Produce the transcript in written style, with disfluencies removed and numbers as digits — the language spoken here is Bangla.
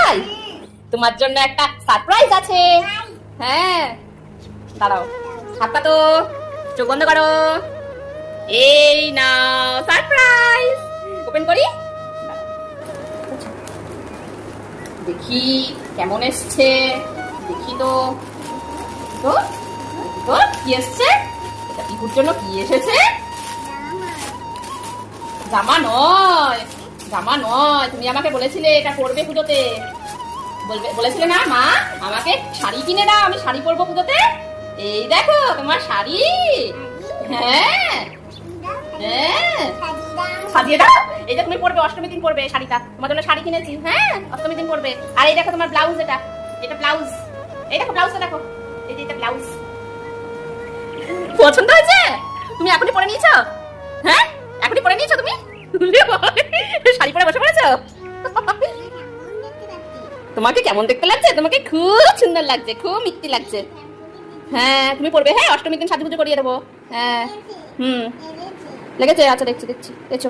তাই? তোমার জন্য একটা সারপ্রাইজ আছে। হ্যাঁ, দাঁড়াও, হাতটা তো, চোখ বন্ধ করো। এই নাও সারপ্রাইজ। ওপেন করি, দেখি কেমন এসছে। দেখি তো, তো তো কি এসছে? এটা পিকুর জন্য কি এসেছে? জামা নয়, জামা নয়। তুমি আমাকে বলেছিলে এটা পরবে পুজোতে, বলেছিলে না মা আমাকে শাড়ি কিনে দাও, আমি শাড়ি পরবো পুজোতে। এই দেখো তোমার শাড়ি। হ্যাঁ হ্যাঁ, সাজিয়ে দাও। এই যে তুমি পরবে, অষ্টমীর দিন পরবে শাড়িটা, তোমার জন্য শাড়ি কিনেছি। হ্যাঁ, অষ্টমীর দিন পরবে। আর এই দেখো তোমার ব্লাউজ, এটা এটা ব্লাউজ। এই দেখো ব্লাউজটা দেখো, এই যে এটা ব্লাউজ। পছন্দ হয়েছে? তুমি এখনই পরে নিয়েছো? হ্যাঁ, এখনই পরে নিয়েছো তুমি? শাড়ি পরে বসে পড়েছো? তোমাকে কেমন দেখতে লাগছে? তোমাকে খুব সুন্দর লাগছে, খুব মিষ্টি লাগছে। হ্যাঁ, তুমি পরবে। হ্যাঁ, অষ্টমীর দিন সাজুগুজু করিয়ে দেবো। হ্যাঁ, লেগেছে? আচ্ছা, দেখছি দেখছি, এসো।